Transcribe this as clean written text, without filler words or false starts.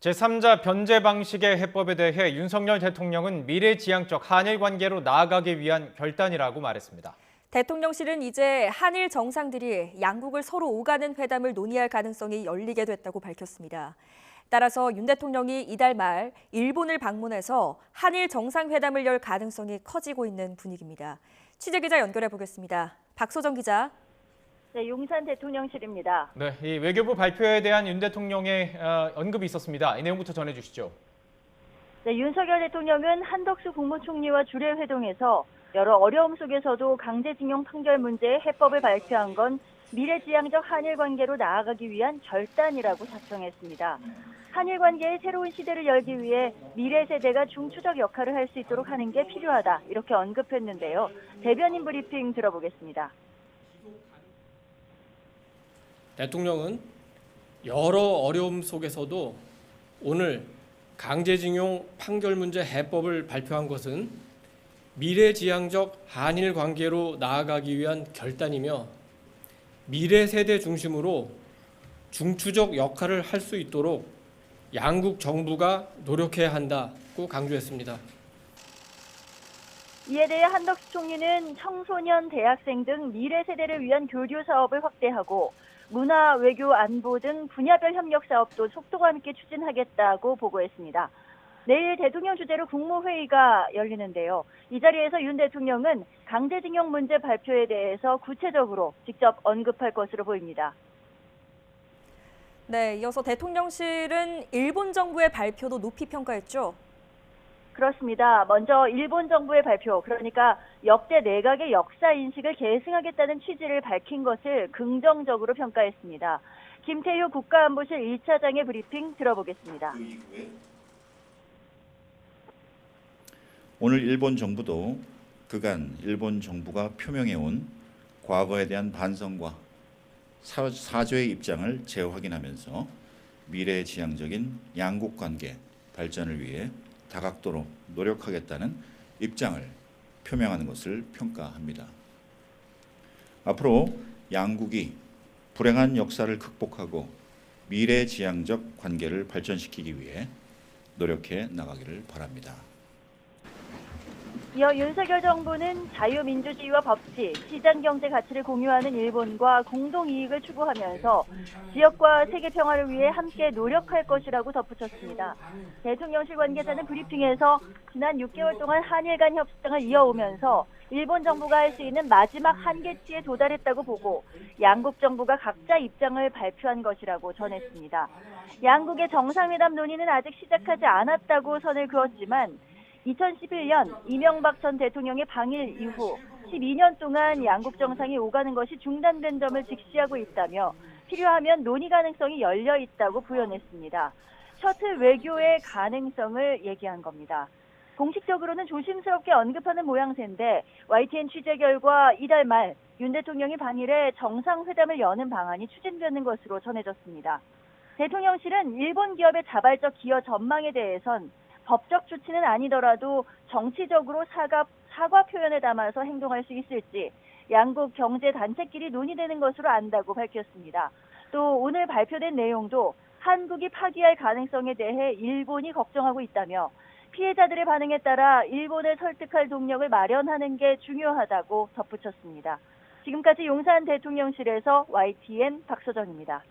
제3자 변제 방식의 해법에 대해 윤석열 대통령은 미래지향적 한일 관계로 나아가기 위한 결단이라고 말했습니다. 대통령실은 이제 한일 정상들이 양국을 서로 오가는 회담을 논의할 가능성이 열리게 됐다고 밝혔습니다. 따라서 윤 대통령이 이달 말 일본을 방문해서 한일 정상회담을 열 가능성이 커지고 있는 분위기입니다. 취재기자 연결해 보겠습니다. 박소정 기자. 네, 용산 대통령실입니다. 네, 이 외교부 발표에 대한 윤 대통령의 언급이 있었습니다. 이 내용부터 전해주시죠. 네, 윤석열 대통령은 한덕수 국무총리와 주례 회동에서 여러 어려움 속에서도 강제징용 판결 문제의 해법을 발표한 건 미래지향적 한일 관계로 나아가기 위한 결단이라고 작성했습니다. 한일 관계의 새로운 시대를 열기 위해 미래 세대가 중추적 역할을 할 수 있도록 하는 게 필요하다, 이렇게 언급했는데요. 대변인 브리핑 들어보겠습니다. 대통령은 여러 어려움 속에서도 오늘 강제징용 판결 문제 해법을 발표한 것은 미래지향적 한일 관계로 나아가기 위한 결단이며 미래 세대 중심으로 중추적 역할을 할 수 있도록 양국 정부가 노력해야 한다고 강조했습니다. 이에 대해 한덕수 총리는 청소년, 대학생 등 미래 세대를 위한 교류 사업을 확대하고 문화, 외교, 안보 등 분야별 협력 사업도 속도와 함께 추진하겠다고 보고했습니다. 내일 대통령 주재로 국무회의가 열리는데요. 이 자리에서 윤 대통령은 강제징용 문제 발표에 대해서 구체적으로 직접 언급할 것으로 보입니다. 네, 이어서 대통령실은 일본 정부의 발표도 높이 평가했죠. 그렇습니다. 먼저 일본 정부의 발표, 그러니까 역대 내각의 역사 인식을 계승하겠다는 취지를 밝힌 것을 긍정적으로 평가했습니다. 김태효 국가안보실 1차장의 브리핑 들어보겠습니다. 오늘 일본 정부도 그간 일본 정부가 표명해온 과거에 대한 반성과 사죄의 입장을 재확인하면서 미래지향적인 양국 관계 발전을 위해 다각도로 노력하겠다는 입장을 표명하는 것을 평가합니다. 앞으로 양국이 불행한 역사를 극복하고 미래지향적 관계를 발전시키기 위해 노력해 나가기를 바랍니다. 이어 윤석열 정부는 자유민주주의와 법치, 시장경제 가치를 공유하는 일본과 공동이익을 추구하면서 지역과 세계 평화를 위해 함께 노력할 것이라고 덧붙였습니다. 대통령실 관계자는 브리핑에서 지난 6개월 동안 한일 간 협상을 이어오면서 일본 정부가 할 수 있는 마지막 한계치에 도달했다고 보고 양국 정부가 각자 입장을 발표한 것이라고 전했습니다. 양국의 정상회담 논의는 아직 시작하지 않았다고 선을 그었지만 2011년 이명박 전 대통령의 방일 이후 12년 동안 양국 정상이 오가는 것이 중단된 점을 직시하고 있다며 필요하면 논의 가능성이 열려 있다고 부연했습니다. 셔틀 외교의 가능성을 얘기한 겁니다. 공식적으로는 조심스럽게 언급하는 모양새인데 YTN 취재 결과 이달 말 윤 대통령이 방일에 정상회담을 여는 방안이 추진되는 것으로 전해졌습니다. 대통령실은 일본 기업의 자발적 기여 전망에 대해선 법적 조치는 아니더라도 정치적으로 사과 표현에 담아서 행동할 수 있을지 양국 경제단체끼리 논의되는 것으로 안다고 밝혔습니다. 또 오늘 발표된 내용도 한국이 파기할 가능성에 대해 일본이 걱정하고 있다며 피해자들의 반응에 따라 일본을 설득할 동력을 마련하는 게 중요하다고 덧붙였습니다. 지금까지 용산 대통령실에서 YTN 박소정입니다.